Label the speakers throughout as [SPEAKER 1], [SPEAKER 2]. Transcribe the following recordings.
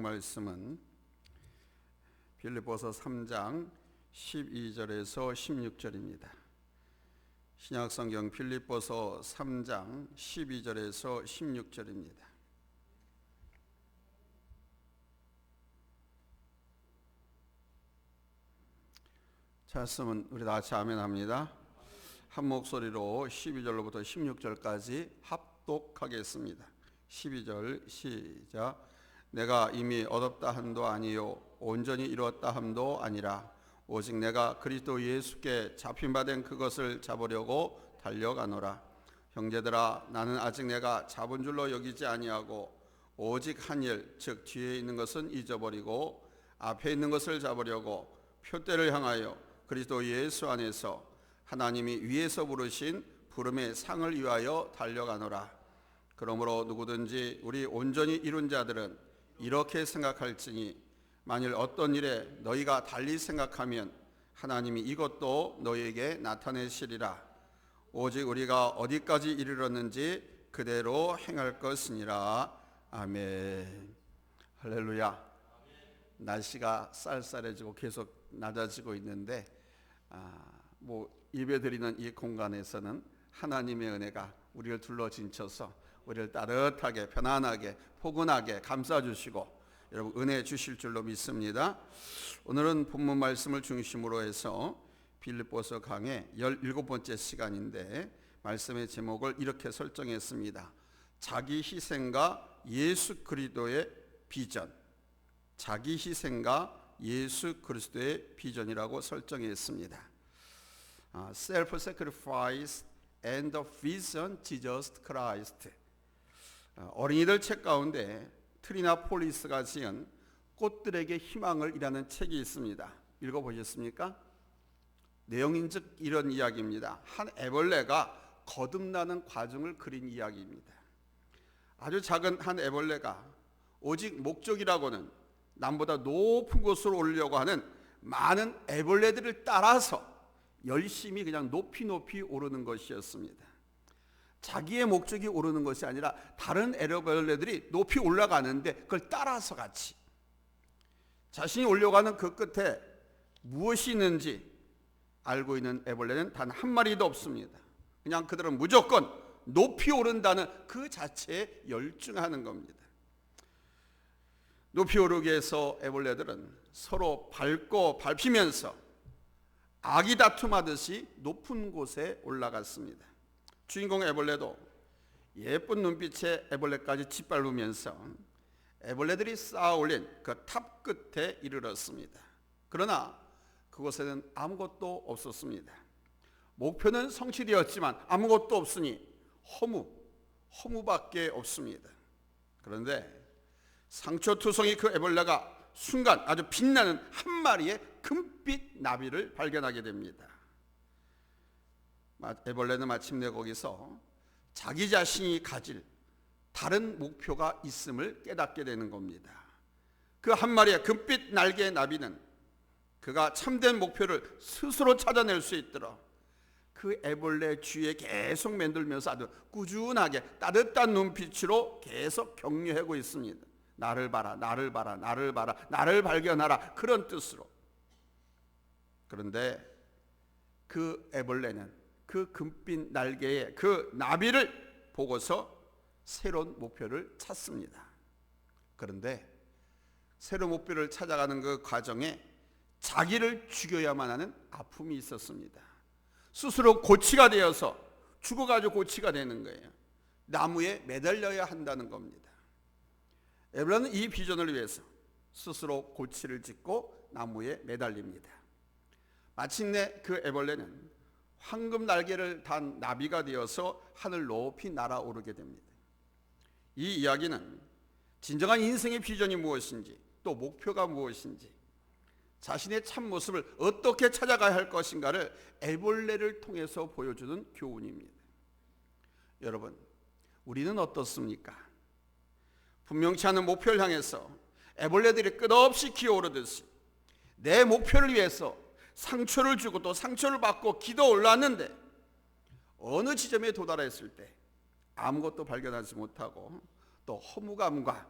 [SPEAKER 1] 말씀은 빌립보서 3장 12절에서 16절입니다. 신약성경 빌립보서 3장 12절에서 16절입니다. 말씀은 우리 다 같이 아멘합니다. 한 목소리로 12절로부터 16절까지 합독하겠습니다. 12절 시작. 내가 이미 얻었다 함도 아니요 온전히 이루었다 함도 아니라 오직 내가 그리스도 예수께 잡힌 바 된 그것을 잡으려고 달려가노라. 형제들아, 나는 아직 내가 잡은 줄로 여기지 아니하고 오직 한 일, 즉 뒤에 있는 것은 잊어버리고 앞에 있는 것을 잡으려고 표대를 향하여 그리스도 예수 안에서 하나님이 위에서 부르신 부름의 상을 위하여 달려가노라. 그러므로 누구든지 우리 온전히 이룬 자들은 이렇게 생각할지니 만일 어떤 일에 너희가 달리 생각하면 하나님이 이것도 너희에게 나타내시리라. 오직 우리가 어디까지 이르렀는지 그대로 행할 것이니라. 아멘. 할렐루야. 날씨가 쌀쌀해지고 계속 낮아지고 있는데 예배드리는 이 공간에서는 하나님의 은혜가 우리를 둘러진쳐서 우리를 따뜻하게 편안하게 포근하게 감싸주시고 여러분 은혜 주실 줄로 믿습니다. 오늘은 본문 말씀을 중심으로 해서 빌립보서 강의 17번째 시간인데 말씀의 제목을 이렇게 설정했습니다. 자기 희생과 예수 그리스도의 비전. 자기 희생과 예수 그리스도의 비전이라고 설정했습니다. Self-sacrifice and the vision Jesus Christ. 어린이들 책 가운데 트리나 폴리스가 지은 꽃들에게 희망을 이라는 책이 있습니다. 읽어보셨습니까? 내용인즉 이런 이야기입니다. 한 애벌레가 거듭나는 과정을 그린 이야기입니다. 아주 작은 한 애벌레가 오직 목적이라고는 남보다 높은 곳으로 오르려고 하는 많은 애벌레들을 따라서 열심히 그냥 높이 오르는 것이었습니다. 자기의 목적이 오르는 것이 아니라 다른 애벌레들이 높이 올라가는데 그걸 따라서 같이 자신이 올려가는 그 끝에 무엇이 있는지 알고 있는 애벌레는 단 한 마리도 없습니다. 그냥 그들은 무조건 높이 오른다는 그 자체에 열중하는 겁니다. 높이 오르기 위해서 애벌레들은 서로 밟히면서 아기 다툼하듯이 높은 곳에 올라갔습니다. 주인공 애벌레도 예쁜 눈빛의 애벌레까지 짓밟으면서 애벌레들이 쌓아 올린 그 탑 끝에 이르렀습니다. 그러나 그곳에는 아무것도 없었습니다. 목표는 성취되었지만 아무것도 없으니 허무밖에 없습니다. 그런데 상처투성이 그 애벌레가 순간 아주 빛나는 한 마리의 금빛 나비를 발견하게 됩니다. 애벌레는 마침내 거기서 자기 자신이 가질 다른 목표가 있음을 깨닫게 되는 겁니다. 그 한 마리의 금빛 날개의 나비는 그가 참된 목표를 스스로 찾아낼 수 있도록 그 애벌레 주위에 계속 맴돌면서 아주 꾸준하게 따뜻한 눈빛으로 계속 격려하고 있습니다. 나를 봐라, 나를 봐라, 나를 봐라, 나를 발견하라, 그런 뜻으로. 그런데 그 애벌레는 그 금빛 날개의 그 나비를 보고서 새로운 목표를 찾습니다. 그런데 새로운 목표를 찾아가는 그 과정에 자기를 죽여야만 하는 아픔이 있었습니다. 스스로 고치가 되어서 죽어가지고 고치가 되는 거예요. 나무에 매달려야 한다는 겁니다. 애벌레는 이 비전을 위해서 스스로 고치를 짓고 나무에 매달립니다. 마침내 그 애벌레는 황금 날개를 단 나비가 되어서 하늘 높이 날아오르게 됩니다. 이 이야기는 진정한 인생의 비전이 무엇인지 또 목표가 무엇인지 자신의 참모습을 어떻게 찾아가야 할 것인가를 애벌레를 통해서 보여주는 교훈입니다. 여러분, 우리는 어떻습니까? 분명치 않은 목표를 향해서 애벌레들이 끝없이 기어오르듯이 내 목표를 위해서 상처를 주고 또 상처를 받고 기도 올랐는데 어느 지점에 도달했을 때 아무것도 발견하지 못하고 또 허무감과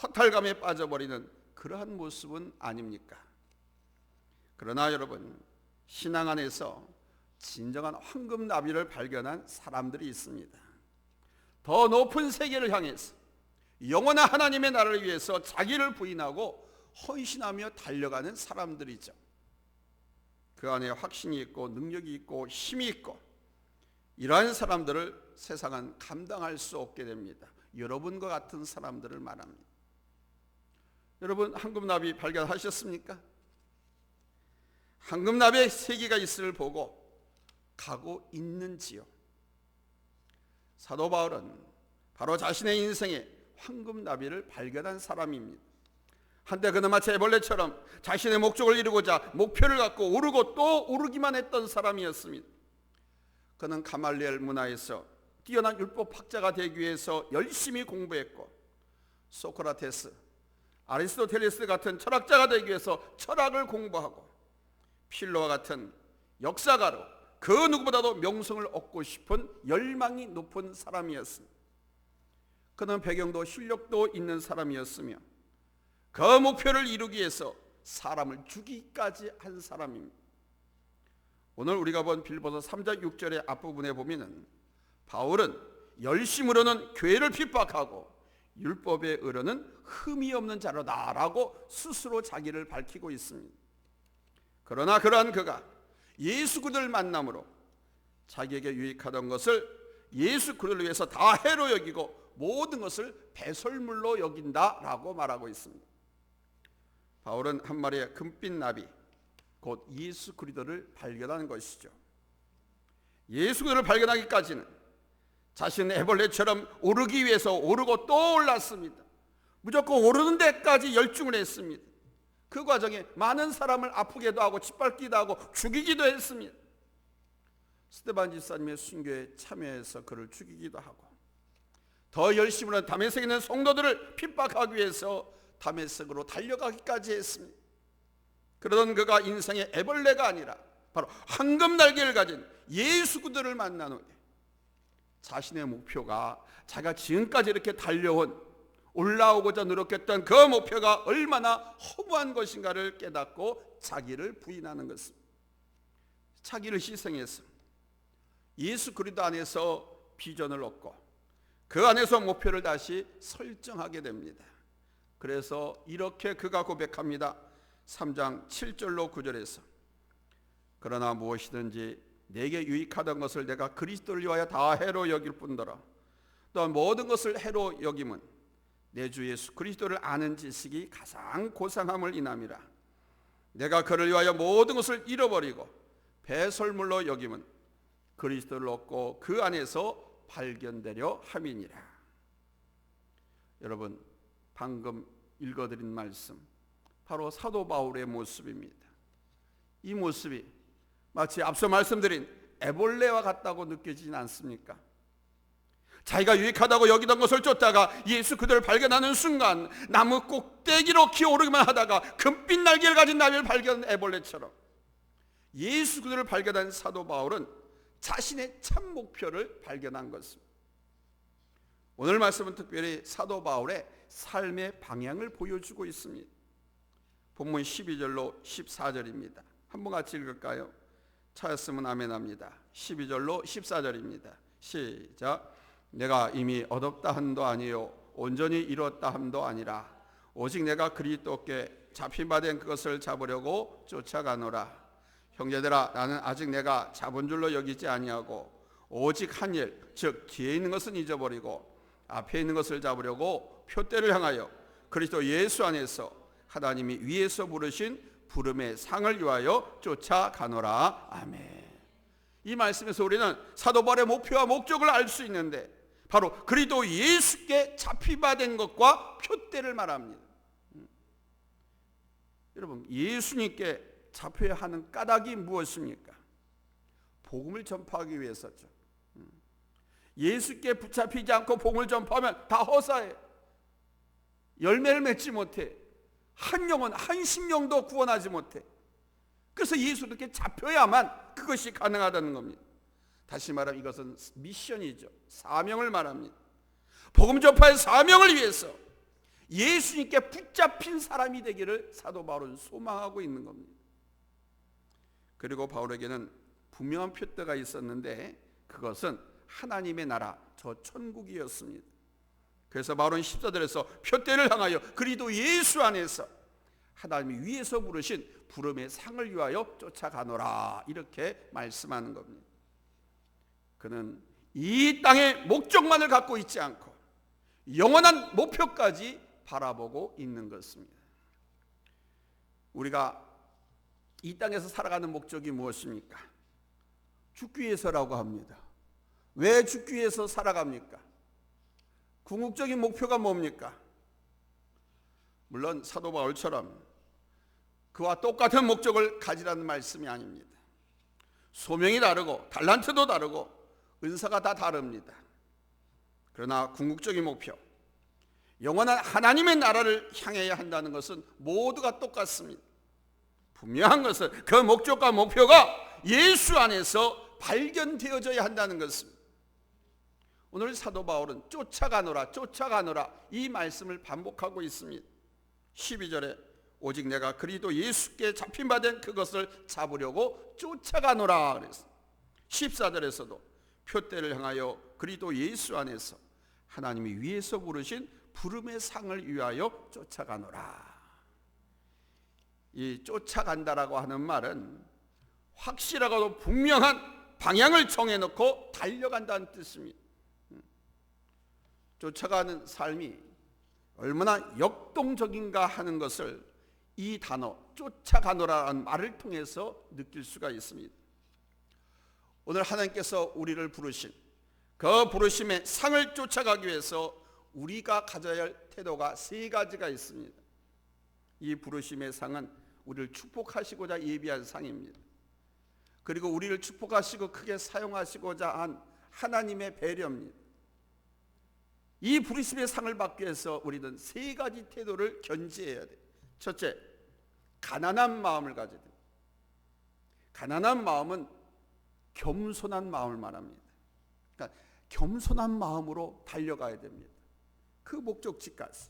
[SPEAKER 1] 허탈감에 빠져버리는 그러한 모습은 아닙니까? 그러나 여러분, 신앙 안에서 진정한 황금나비를 발견한 사람들이 있습니다. 더 높은 세계를 향해서 영원한 하나님의 나라를 위해서 자기를 부인하고 헌신하며 달려가는 사람들이죠. 그 안에 확신이 있고 능력이 있고 힘이 있고, 이러한 사람들을 세상은 감당할 수 없게 됩니다. 여러분과 같은 사람들을 말합니다. 여러분, 황금나비 발견하셨습니까? 황금나비의 세계가 있음을 보고 가고 있는지요? 사도 바울은 바로 자신의 인생에 황금나비를 발견한 사람입니다. 한때 그는 마치 애벌레처럼 자신의 목적을 이루고자 목표를 갖고 오르고 또 오르기만 했던 사람이었습니다. 그는 가말리엘 문화에서 뛰어난 율법학자가 되기 위해서 열심히 공부했고, 소크라테스, 아리스토텔레스 같은 철학자가 되기 위해서 철학을 공부하고, 필로와 같은 역사가로 그 누구보다도 명성을 얻고 싶은 열망이 높은 사람이었습니다. 그는 배경도 실력도 있는 사람이었으며 그 목표를 이루기 위해서 사람을 죽이기까지 한 사람입니다. 오늘 우리가 본 빌보서 3장 6절의 앞부분에 보면은 바울은 열심으로는 교회를 핍박하고 율법의 의로는 흠이 없는 자로다라고 스스로 자기를 밝히고 있습니다. 그러나 그러한 그가 예수 그리스도를 만남으로 자기에게 유익하던 것을 예수 그리스도를 위해서 다 해로 여기고 모든 것을 배설물로 여긴다라고 말하고 있습니다. 바울은 한 마리의 금빛 나비, 곧 예수 그리스도를 발견한 것이죠. 예수 그리스도를 발견하기까지는 자신은 애벌레처럼 오르기 위해서 오르고 또 올랐습니다. 무조건 오르는 데까지 열중을 했습니다. 그 과정에 많은 사람을 아프게도 하고 짓밟기도 하고 죽이기도 했습니다. 스데반 집사님의 순교에 참여해서 그를 죽이기도 하고, 더 열심으로 다메섹에 있는 성도들을 핍박하기 위해서 다메섹으로 달려가기까지 했습니다. 그러던 그가 인생의 애벌레가 아니라 바로 황금 날개를 가진 예수 그리스도를 만난 후에 자신의 목표가 자기가 지금까지 이렇게 달려온, 올라오고자 노력했던 그 목표가 얼마나 허무한 것인가를 깨닫고 자기를 부인하는 것입니다. 자기를 희생해서 예수 그리스도 안에서 비전을 얻고 그 안에서 목표를 다시 설정하게 됩니다. 그래서 이렇게 그가 고백합니다. 3장 7절로 9절에서 그러나 무엇이든지 내게 유익하던 것을 내가 그리스도를 위하여 다 해로 여길 뿐더러 또 모든 것을 해로 여김은 내 주 예수 그리스도를 아는 지식이 가장 고상함을 인함이라. 내가 그를 위하여 모든 것을 잃어버리고 배설물로 여김은 그리스도를 얻고 그 안에서 발견되려 함이니라. 여러분, 방금 읽어드린 말씀 바로 사도 바울의 모습입니다. 이 모습이 마치 앞서 말씀드린 애벌레와 같다고 느껴지진 않습니까? 자기가 유익하다고 여기던 것을 쫓다가 예수 그들을 발견하는 순간 나무 꼭대기로 기어오르기만 하다가 금빛 날개를 가진 나비를 발견한 애벌레처럼 예수 그들을 발견한 사도 바울은 자신의 참 목표를 발견한 것입니다. 오늘 말씀은 특별히 사도 바울의 삶의 방향을 보여주고 있습니다. 본문 12절로 14절입니다. 한번 같이 읽을까요? 찾았으면 아멘합니다. 12절로 14절입니다. 시작. 내가 이미 얻었다 함도 아니요 온전히 이뤘다 함도 아니라 오직 내가 그리스도께 잡힌 바 된 그것을 잡으려고 쫓아가노라. 형제들아, 나는 아직 내가 잡은 줄로 여기지 아니하고 오직 한 일, 즉 뒤에 있는 것은 잊어버리고 앞에 있는 것을 잡으려고 표대를 향하여 그리스도 예수 안에서 하나님이 위에서 부르신 부름의 상을 위하여 쫓아가노라. 아멘. 이 말씀에서 우리는 사도 바울의 목표와 목적을 알 수 있는데 바로 그리스도 예수께 잡히받은 것과 표대를 말합니다. 여러분, 예수님께 잡혀야 하는 까닭이 무엇입니까? 복음을 전파하기 위해서죠. 예수께 붙잡히지 않고 복음을 전파하면 다 허사해. 열매를 맺지 못해. 한 영혼, 한 심령도 구원하지 못해. 그래서 예수님께 잡혀야만 그것이 가능하다는 겁니다. 다시 말하면 이것은 미션이죠. 사명을 말합니다. 복음 전파의 사명을 위해서 예수님께 붙잡힌 사람이 되기를 사도 바울은 소망하고 있는 겁니다. 그리고 바울에게는 분명한 표대가 있었는데 그것은 하나님의 나라, 저 천국이었습니다. 그래서 바울은 14절에서 표대를 향하여 그리스도 예수 안에서 하나님이 위에서 부르신 부름의 상을 위하여 쫓아가노라, 이렇게 말씀하는 겁니다. 그는 이 땅의 목적만을 갖고 있지 않고 영원한 목표까지 바라보고 있는 것입니다. 우리가 이 땅에서 살아가는 목적이 무엇입니까? 죽기 위해서라고 합니다. 왜 죽기 위해서 살아갑니까? 궁극적인 목표가 뭡니까? 물론 사도 바울처럼 그와 똑같은 목적을 가지라는 말씀이 아닙니다. 소명이 다르고 달란트도 다르고 은사가 다 다릅니다. 그러나 궁극적인 목표, 영원한 하나님의 나라를 향해야 한다는 것은 모두가 똑같습니다. 분명한 것은 그 목적과 목표가 예수 안에서 발견되어져야 한다는 것입니다. 오늘 사도 바울은 쫓아가노라, 쫓아가노라, 이 말씀을 반복하고 있습니다. 12절에 오직 내가 그리스도 예수께 잡힌 바 된 그것을 잡으려고 쫓아가노라 그랬어요. 14절에서도 표대를 향하여 그리스도 예수 안에서 하나님이 위에서 부르신 부름의 상을 위하여 쫓아가노라. 이 쫓아간다라고 하는 말은 확실하고도 분명한 방향을 정해놓고 달려간다는 뜻입니다. 쫓아가는 삶이 얼마나 역동적인가 하는 것을 이 단어 쫓아가노라라는 말을 통해서 느낄 수가 있습니다. 오늘 하나님께서 우리를 부르신 그 부르심의 상을 쫓아가기 위해서 우리가 가져야 할 태도가 세 가지가 있습니다. 이 부르심의 상은 우리를 축복하시고자 예비한 상입니다. 그리고 우리를 축복하시고 크게 사용하시고자 한 하나님의 배려입니다. 이 부르심의 상을 받기 위해서 우리는 세 가지 태도를 견지해야 돼요. 첫째, 가난한 마음을 가져야 돼요. 가난한 마음은 겸손한 마음을 말합니다. 그러니까 겸손한 마음으로 달려가야 됩니다. 그 목적지까지.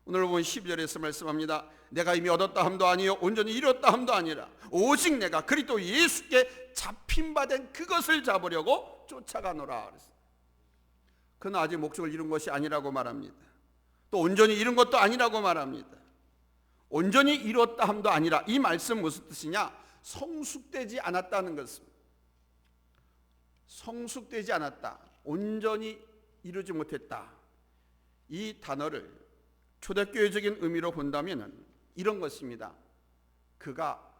[SPEAKER 1] 오늘 보면 12절에서 말씀합니다. 내가 이미 얻었다 함도 아니요 온전히 이뤘다 함도 아니라 오직 내가 그리스도 예수께 잡힌 바 된 그것을 잡으려고 쫓아가노라 그랬어요. 그는 아직 목적을 이룬 것이 아니라고 말합니다. 또 온전히 이룬 것도 아니라고 말합니다. 온전히 이뤘다 함도 아니라, 이 말씀 무슨 뜻이냐? 성숙되지 않았다는 것입니다. 성숙되지 않았다, 온전히 이루지 못했다, 이 단어를 초대교회적인 의미로 본다면 이런 것입니다. 그가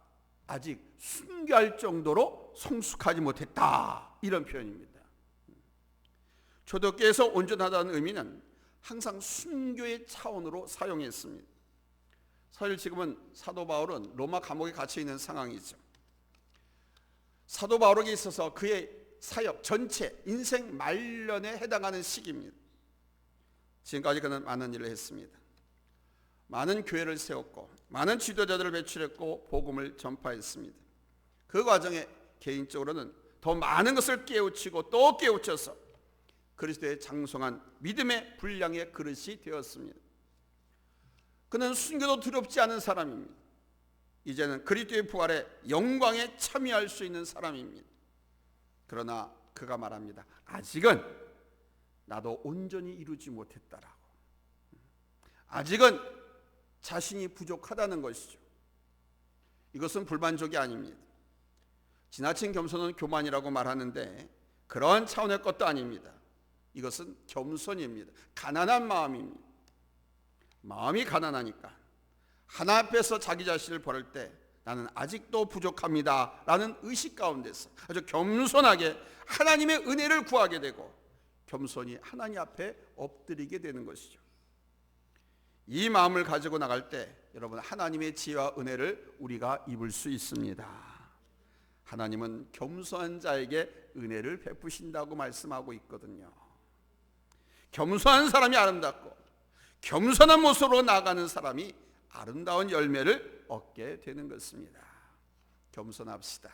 [SPEAKER 1] 아직 순교할 정도로 성숙하지 못했다, 이런 표현입니다. 초대교회에서 온전하다는 의미는 항상 순교의 차원으로 사용했습니다. 사실 지금은 사도 바울은 로마 감옥에 갇혀 있는 상황이죠. 사도 바울에게 있어서 그의 사역 전체, 인생 말년에 해당하는 시기입니다. 지금까지 그는 많은 일을 했습니다. 많은 교회를 세웠고 많은 지도자들을 배출했고 복음을 전파했습니다. 그 과정에 개인적으로는 더 많은 것을 깨우치고 또 깨우쳐서 그리스도의 장성한 믿음의 분량의 그릇이 되었습니다. 그는 순교도 두렵지 않은 사람입니다. 이제는 그리스도의 부활에 영광에 참여할 수 있는 사람입니다. 그러나 그가 말합니다. 아직은 나도 온전히 이루지 못했다라고. 아직은 자신이 부족하다는 것이죠. 이것은 불만족이 아닙니다. 지나친 겸손은 교만이라고 말하는데 그러한 차원의 것도 아닙니다. 이것은 겸손입니다. 가난한 마음입니다. 마음이 가난하니까 하나 앞에서 자기 자신을 버릴 때 나는 아직도 부족합니다 라는 의식 가운데서 아주 겸손하게 하나님의 은혜를 구하게 되고 겸손히 하나님 앞에 엎드리게 되는 것이죠. 이 마음을 가지고 나갈 때 여러분, 하나님의 지혜와 은혜를 우리가 입을 수 있습니다. 하나님은 겸손한 자에게 은혜를 베푸신다고 말씀하고 있거든요. 겸손한 사람이 아름답고 겸손한 모습으로 나아가는 사람이 아름다운 열매를 얻게 되는 것입니다. 겸손합시다.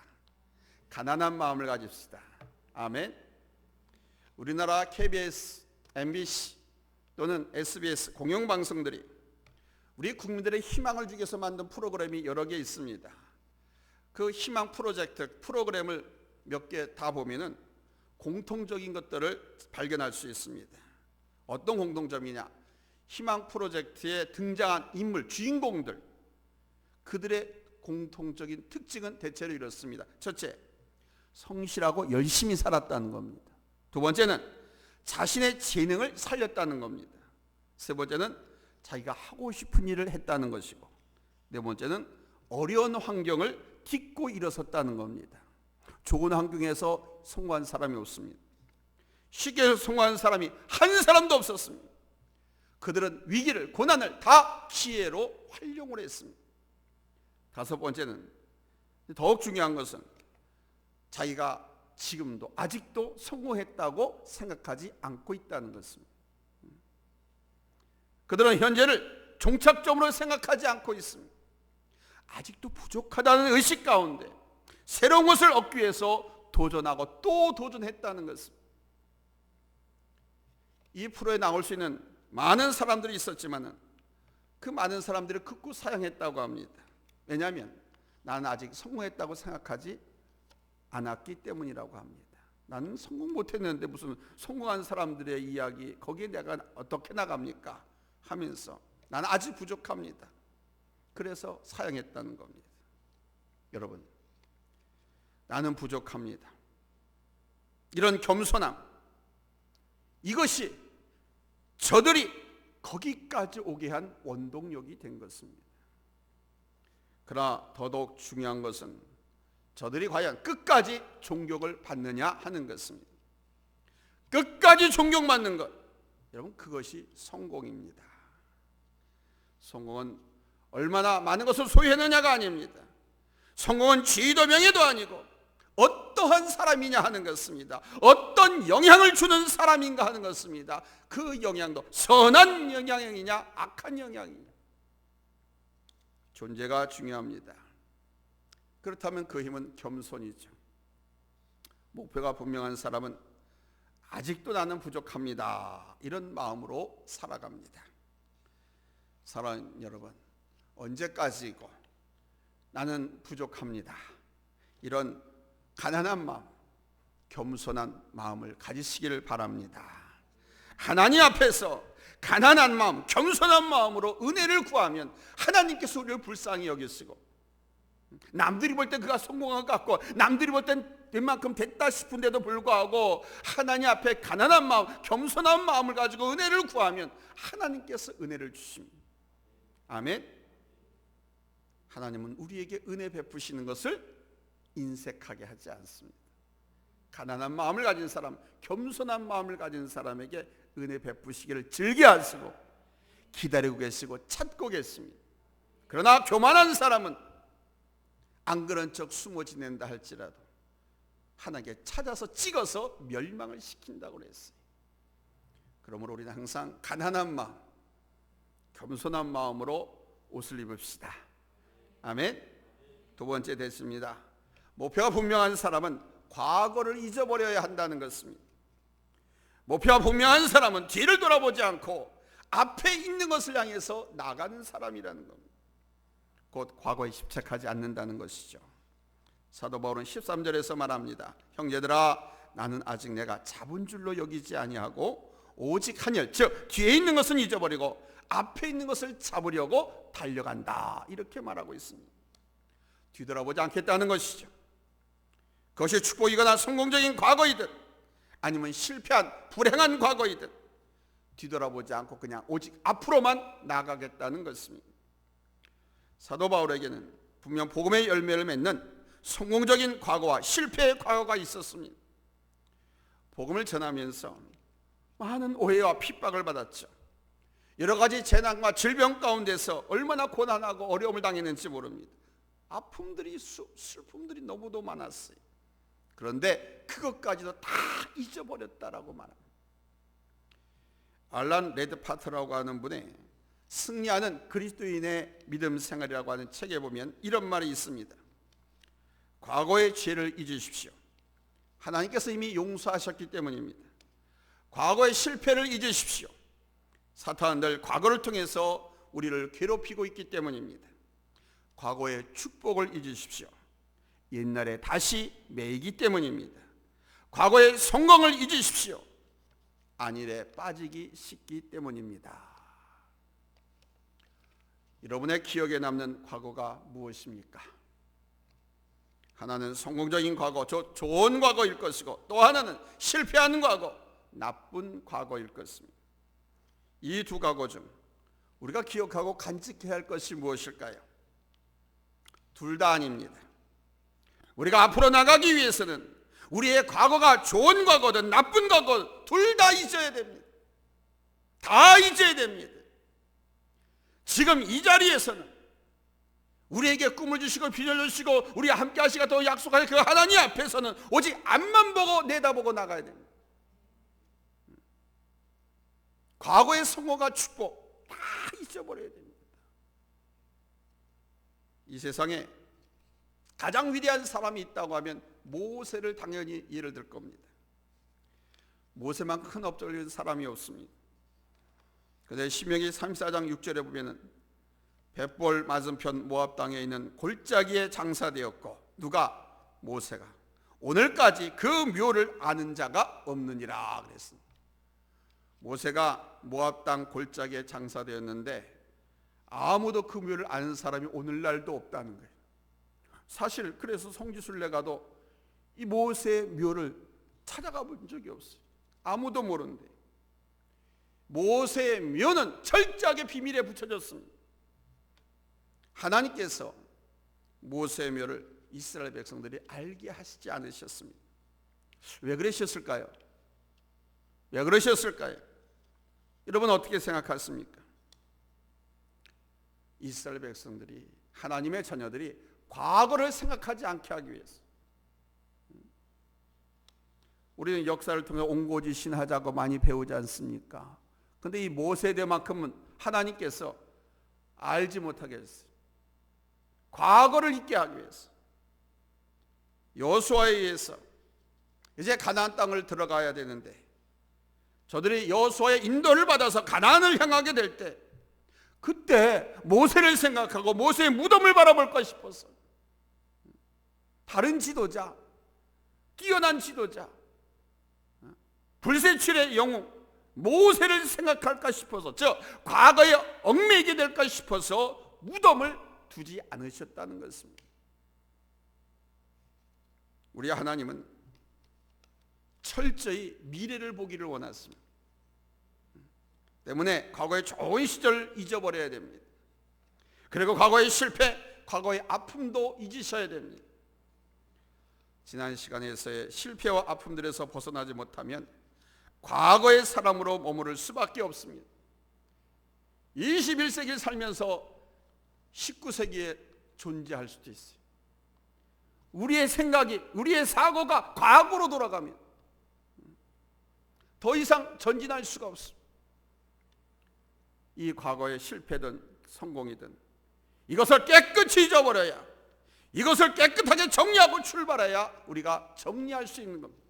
[SPEAKER 1] 가난한 마음을 가집시다. 아멘. 우리나라 KBS, MBC 또는 SBS 공영방송들이 우리 국민들의 희망을 주기 위해서 만든 프로그램이 여러 개 있습니다. 그 희망 프로젝트 프로그램을 몇 개 다 보면은 공통적인 것들을 발견할 수 있습니다. 어떤 공통점이냐? 희망 프로젝트에 등장한 인물, 주인공들, 그들의 공통적인 특징은 대체로 이렇습니다. 첫째, 성실하고 열심히 살았다는 겁니다. 두 번째는 자신의 재능을 살렸다는 겁니다. 세 번째는 자기가 하고 싶은 일을 했다는 것이고, 네 번째는 어려운 환경을 딛고 일어섰다는 겁니다. 좋은 환경에서 성공한 사람이 없습니다. 쉽게 성공한 사람이 한 사람도 없었습니다. 그들은 위기를, 고난을 다 기회로 활용을 했습니다. 다섯 번째는, 더욱 중요한 것은 자기가 지금도 아직도 성공했다고 생각하지 않고 있다는 것입니다. 그들은 현재를 종착점으로 생각하지 않고 있습니다. 아직도 부족하다는 의식 가운데 새로운 것을 얻기 위해서 도전하고 또 도전했다는 것입니다. 이 프로에 나올 수 있는 많은 사람들이 있었지만 그 많은 사람들이 극구 사양했다고 합니다. 왜냐하면 나는 아직 성공했다고 생각하지 않았기 때문이라고 합니다. 나는 성공 못했는데 무슨 성공한 사람들의 이야기, 거기에 내가 어떻게 나갑니까? 하면서 나는 아직 부족합니다. 그래서 사양했다는 겁니다. 여러분, 나는 부족합니다. 이런 겸손함, 이것이 저들이 거기까지 오게 한 원동력이 된 것입니다. 그러나 더더욱 중요한 것은 저들이 과연 끝까지 존경을 받느냐 하는 것입니다. 끝까지 존경받는 것, 여러분, 그것이 성공입니다. 성공은 얼마나 많은 것을 소유했느냐가 아닙니다. 성공은 지위도 명예도 아니고 어떠한 사람이냐 하는 것입니다. 어떤 영향을 주는 사람인가 하는 것입니다. 그 영향도 선한 영향이냐 악한 영향이냐, 존재가 중요합니다. 그렇다면 그 힘은 겸손이죠. 목표가 분명한 사람은 아직도 나는 부족합니다, 이런 마음으로 살아갑니다. 사랑하는 여러분, 언제까지고 나는 부족합니다, 이런 가난한 마음, 겸손한 마음을 가지시기를 바랍니다. 하나님 앞에서 가난한 마음, 겸손한 마음으로 은혜를 구하면 하나님께서 우리를 불쌍히 여기시고, 남들이 볼 땐 그가 성공한 것 같고 남들이 볼 땐 웬만큼 됐다 싶은데도 불구하고 하나님 앞에 가난한 마음, 겸손한 마음을 가지고 은혜를 구하면 하나님께서 은혜를 주십니다. 아멘. 하나님은 우리에게 은혜 베푸시는 것을 인색하게 하지 않습니다. 가난한 마음을 가진 사람, 겸손한 마음을 가진 사람에게 은혜 베푸시기를 즐겨하시고 기다리고 계시고 찾고 계십니다. 그러나 교만한 사람은 안 그런 척 숨어 지낸다 할지라도 하나님께 찾아서 찍어서 멸망을 시킨다고 그랬어요. 그러므로 우리는 항상 가난한 마음, 겸손한 마음으로 옷을 입읍시다. 아멘. 두 번째 됐습니다. 목표가 분명한 사람은 과거를 잊어버려야 한다는 것입니다. 목표가 분명한 사람은 뒤를 돌아보지 않고 앞에 있는 것을 향해서 나가는 사람이라는 겁니다. 곧 과거에 집착하지 않는다는 것이죠. 사도 바울은 13절에서 말합니다. 형제들아, 나는 아직 내가 잡은 줄로 여기지 아니하고 오직 한 일, 즉 뒤에 있는 것은 잊어버리고 앞에 있는 것을 잡으려고 달려간다, 이렇게 말하고 있습니다. 뒤돌아보지 않겠다는 것이죠. 그것이 축복이거나 성공적인 과거이든 아니면 실패한 불행한 과거이든 뒤돌아보지 않고 그냥 오직 앞으로만 나가겠다는 것입니다. 사도 바울에게는 분명 복음의 열매를 맺는 성공적인 과거와 실패의 과거가 있었습니다. 복음을 전하면서 많은 오해와 핍박을 받았죠. 여러 가지 재난과 질병 가운데서 얼마나 고난하고 어려움을 당했는지 모릅니다. 아픔들이, 슬픔들이 너무도 많았어요. 그런데 그것까지도 다 잊어버렸다라고 말합니다. 알란 레드파트라고 하는 분의 승리하는 그리스도인의 믿음 생활이라고 하는 책에 보면 이런 말이 있습니다. 과거의 죄를 잊으십시오. 하나님께서 이미 용서하셨기 때문입니다. 과거의 실패를 잊으십시오. 사탄은 늘 과거를 통해서 우리를 괴롭히고 있기 때문입니다. 과거의 축복을 잊으십시오. 옛날에 다시 매이기 때문입니다. 과거의 성공을 잊으십시오. 안일에 빠지기 쉽기 때문입니다. 여러분의 기억에 남는 과거가 무엇입니까? 하나는 성공적인 과거, 좋은 과거일 것이고, 또 하나는 실패한 과거, 나쁜 과거일 것입니다. 이 두 과거 중 우리가 기억하고 간직해야 할 것이 무엇일까요? 둘 다 아닙니다. 우리가 앞으로 나가기 위해서는 우리의 과거가 좋은 과거든 나쁜 과거 둘 다 잊어야 됩니다. 다 잊어야 됩니다. 지금 이 자리에서는 우리에게 꿈을 주시고 비전을 주시고 우리와 함께 하시겠다고 약속할 그 하나님 앞에서는 오직 앞만 보고 내다보고 나가야 됩니다. 과거의 성공과 축복 다 잊어버려야 됩니다. 이 세상에 가장 위대한 사람이 있다고 하면 모세를 당연히 예를 들 겁니다. 모세만큼 큰 업적을 이룬 사람이 없습니다. 그런데 신명기 34장 6절에 보면 벳볼 맞은편 모압 땅에 있는 골짜기에 장사되었고 누가? 모세가. 오늘까지 그 묘를 아는 자가 없느니라 그랬습니다. 모세가 모압 땅 골짜기에 장사되었는데 아무도 그 묘를 아는 사람이 오늘날도 없다는 거예요. 사실 그래서 성지순례가도 이 모세의 묘를 찾아가 본 적이 없어요. 아무도 모르는데 모세의 묘는 철저하게 비밀에 붙여졌습니다. 하나님께서 모세의 묘를 이스라엘 백성들이 알게 하시지 않으셨습니다. 왜 그러셨을까요? 왜 그러셨을까요? 여러분 어떻게 생각하십니까? 이스라엘 백성들이, 하나님의 자녀들이 과거를 생각하지 않게 하기 위해서. 우리는 역사를 통해 옹고지신하자고 많이 배우지 않습니까? 그런데 이 모세대만큼은 하나님께서 알지 못하게 했어요. 과거를 잊게 하기 위해서. 여호수아에 의해서 이제 가나안 땅을 들어가야 되는데 저들이 여호수아의 인도를 받아서 가나안을 향하게 될 때 그때 모세를 생각하고 모세의 무덤을 바라볼까 싶어서 다른 지도자, 뛰어난 지도자, 불세출의 영웅 모세를 생각할까 싶어서, 저 과거에 얽매이게 될까 싶어서 무덤을 두지 않으셨다는 것입니다. 우리 하나님은 철저히 미래를 보기를 원하십니다. 때문에 과거의 좋은 시절 잊어버려야 됩니다. 그리고 과거의 실패, 과거의 아픔도 잊으셔야 됩니다. 지난 시간에서의 실패와 아픔들에서 벗어나지 못하면 과거의 사람으로 머무를 수밖에 없습니다. 21세기를 살면서 19세기에 존재할 수도 있어요. 우리의 생각이, 우리의 사고가 과거로 돌아가면 더 이상 전진할 수가 없습니다. 이 과거의 실패든 성공이든 이것을 깨끗이 잊어버려야, 이것을 깨끗하게 정리하고 출발해야 우리가 정리할 수 있는 겁니다.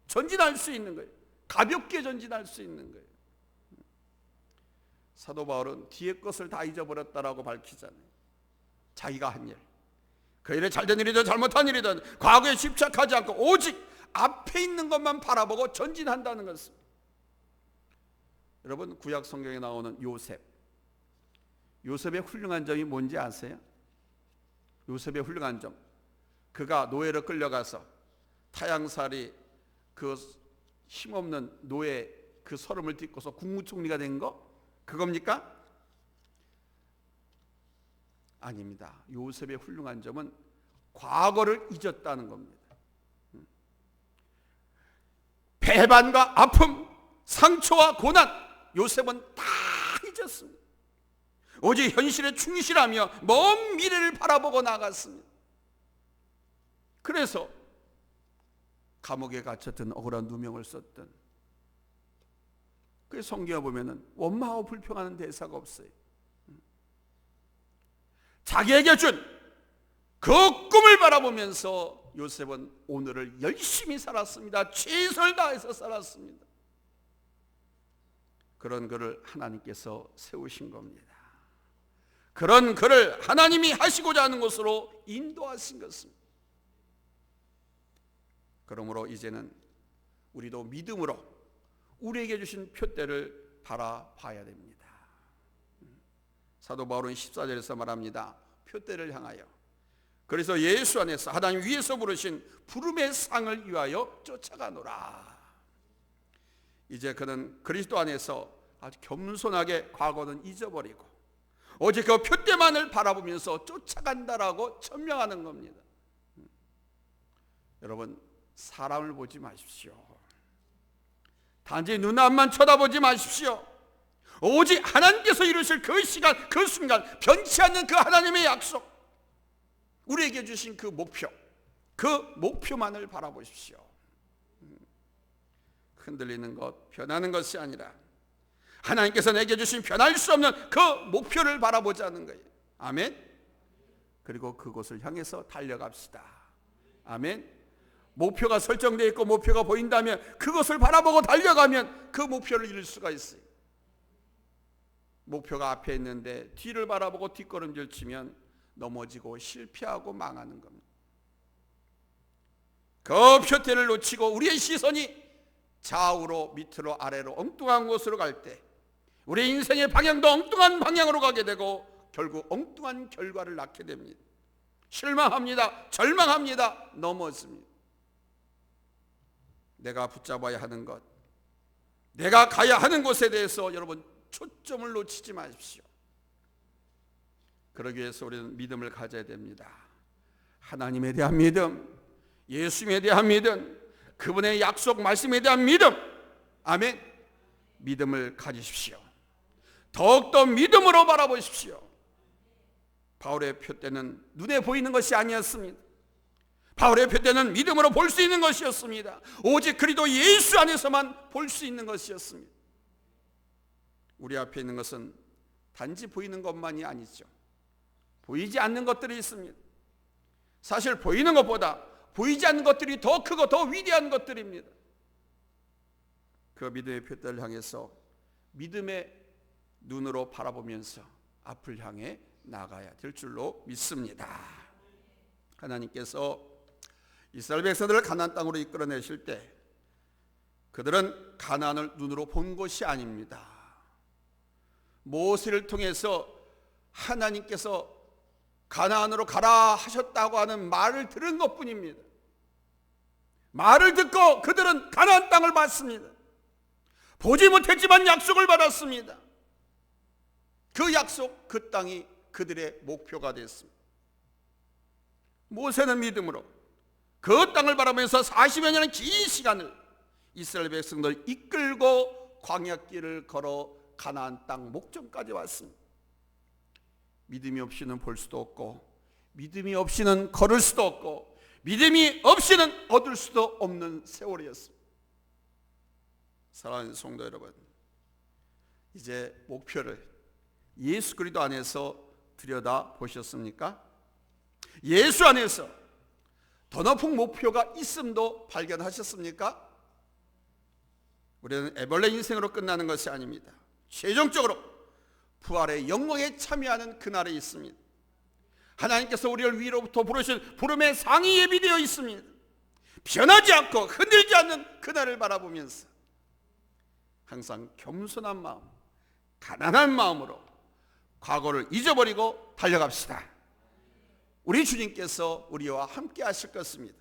[SPEAKER 1] 전진할 수 있는 거예요. 가볍게 전진할 수 있는 거예요. 사도 바울은 뒤의 것을 다 잊어버렸다라고 밝히잖아요. 자기가 한 일, 그 일에 잘된 일이든 잘못한 일이든 과거에 집착하지 않고 오직 앞에 있는 것만 바라보고 전진한다는 것입니다. 여러분 구약 성경에 나오는 요셉, 요셉의 훌륭한 점이 뭔지 아세요? 요셉의 훌륭한 점, 그가 노예로 끌려가서 타향살이 그 힘없는 노예 그 서름을 딛고서 국무총리가 된 거 그겁니까? 아닙니다. 요셉의 훌륭한 점은 과거를 잊었다는 겁니다. 배반과 아픔, 상처와 고난, 요셉은 다 잊었습니다. 오직 현실에 충실하며 먼 미래를 바라보고 나갔습니다. 그래서 감옥에 갇혔던 억울한 누명을 썼던, 그 성경에 보면은 원망하고 불평하는 대사가 없어요. 자기에게 준 그 꿈을 바라보면서 요셉은 오늘을 열심히 살았습니다. 최선을 다해서 살았습니다. 그런 그를 하나님께서 세우신 겁니다. 그런 그를 하나님이 하시고자 하는 것으로 인도하신 것입니다. 그러므로 이제는 우리도 믿음으로 우리에게 주신 표대를 바라봐야 됩니다. 사도 바울은 14절에서 말합니다. 표대를 향하여, 그래서 예수 안에서 하나님 위에서 부르신 부름의 상을 위하여 쫓아가노라. 이제 그는 그리스도 안에서 아주 겸손하게 과거는 잊어버리고 오직 그 표대만을 바라보면서 쫓아간다라고 천명하는 겁니다. 여러분, 사람을 보지 마십시오. 단지 눈 앞만 쳐다보지 마십시오. 오직 하나님께서 이루실 그 시간, 그 순간, 변치 않는 그 하나님의 약속, 우리에게 주신 그 목표만을 바라보십시오. 흔들리는 것, 변하는 것이 아니라 하나님께서 내게 주신 변할 수 없는 그 목표를 바라보자는 거예요. 아멘. 그리고 그곳을 향해서 달려갑시다. 아멘. 목표가 설정되어 있고 목표가 보인다면 그것을 바라보고 달려가면 그 목표를 이룰 수가 있어요. 목표가 앞에 있는데 뒤를 바라보고 뒷걸음질 치면 넘어지고 실패하고 망하는 겁니다. 그 표대를 놓치고 우리의 시선이 좌우로 밑으로 아래로 엉뚱한 곳으로 갈 때 우리의 인생의 방향도 엉뚱한 방향으로 가게 되고 결국 엉뚱한 결과를 낳게 됩니다. 실망합니다. 절망합니다. 넘어집니다. 내가 붙잡아야 하는 것, 내가 가야 하는 곳에 대해서 여러분 초점을 놓치지 마십시오. 그러기 위해서 우리는 믿음을 가져야 됩니다. 하나님에 대한 믿음, 예수님에 대한 믿음, 그분의 약속 말씀에 대한 믿음. 아멘. 믿음을 가지십시오. 더욱더 믿음으로 바라보십시오. 바울의 표대는 눈에 보이는 것이 아니었습니다. 바울의 표대는 믿음으로 볼 수 있는 것이었습니다. 오직 그리스도 예수 안에서만 볼 수 있는 것이었습니다. 우리 앞에 있는 것은 단지 보이는 것만이 아니죠. 보이지 않는 것들이 있습니다. 사실 보이는 것보다 보이지 않는 것들이 더 크고 더 위대한 것들입니다. 그 믿음의 표대를 향해서 믿음의 눈으로 바라보면서 앞을 향해 나가야 될 줄로 믿습니다. 하나님께서 이스라엘 백성들을 가나안 땅으로 이끌어내실 때 그들은 가나안을 눈으로 본 것이 아닙니다. 모세를 통해서 하나님께서 가나안으로 가라 하셨다고 하는 말을 들은 것뿐입니다. 말을 듣고 그들은 가나안 땅을 봤습니다. 보지 못했지만 약속을 받았습니다. 그 약속, 그 땅이 그들의 목표가 됐습니다. 모세는 믿음으로 그 땅을 바라보면서 40여 년의 긴 시간을 이스라엘 백성들 이끌고 광야길을 걸어 가나안 땅 목전까지 왔습니다. 믿음이 없이는 볼 수도 없고 믿음이 없이는 걸을 수도 없고 믿음이 없이는 얻을 수도 없는 세월이었습니다. 사랑하는 성도 여러분, 이제 목표를 예수 그리스도 안에서 들여다 보셨습니까? 예수 안에서 더 높은 목표가 있음도 발견하셨습니까? 우리는 애벌레 인생으로 끝나는 것이 아닙니다. 최종적으로 부활의 영광에 참여하는 그날이 있습니다. 하나님께서 우리를 위로부터 부르신 부름의 상이 예비되어 있습니다. 변하지 않고 흔들지 않는 그날을 바라보면서 항상 겸손한 마음, 가난한 마음으로 과거를 잊어버리고 달려갑시다. 우리 주님께서 우리와 함께 하실 것입니다.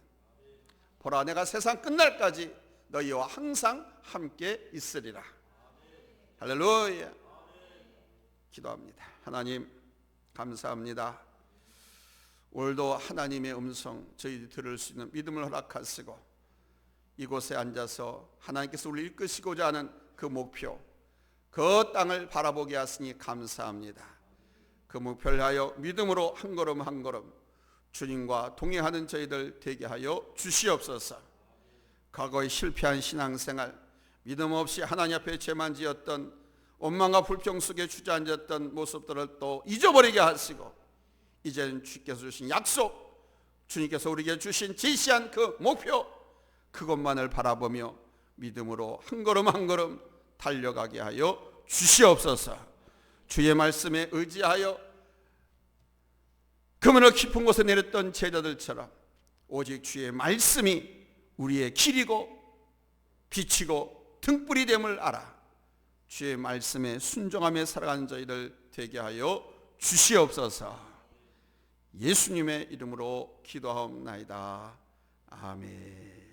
[SPEAKER 1] 보라, 내가 세상 끝날까지 너희와 항상 함께 있으리라. 할렐루야. 기도합니다. 하나님 감사합니다. 오늘도 하나님의 음성 저희들이 들을 수 있는 믿음을 허락하시고 이곳에 앉아서 하나님께서 우리를 이끄시고자 하는 그 목표, 그 땅을 바라보게 하시니 감사합니다. 그 목표를 하여 믿음으로 한 걸음 한 걸음 주님과 동행하는 저희들 되게 하여 주시옵소서. 과거에 실패한 신앙생활, 믿음 없이 하나님 앞에 죄만 지었던 원망과 불평 속에 주저앉았던 모습들을 또 잊어버리게 하시고 이제는 주께서 주신 약속, 주님께서 우리에게 주신 제시한 그 목표, 그것만을 바라보며 믿음으로 한 걸음 한 걸음 달려가게 하여 주시옵소서. 주의 말씀에 의지하여 그물을 깊은 곳에 내렸던 제자들처럼 오직 주의 말씀이 우리의 길이고 빛이고 등불이 됨을 알아 주의 말씀에 순종하며 살아가는 저희들 되게 하여 주시옵소서. 예수님의 이름으로 기도하옵나이다. 아멘.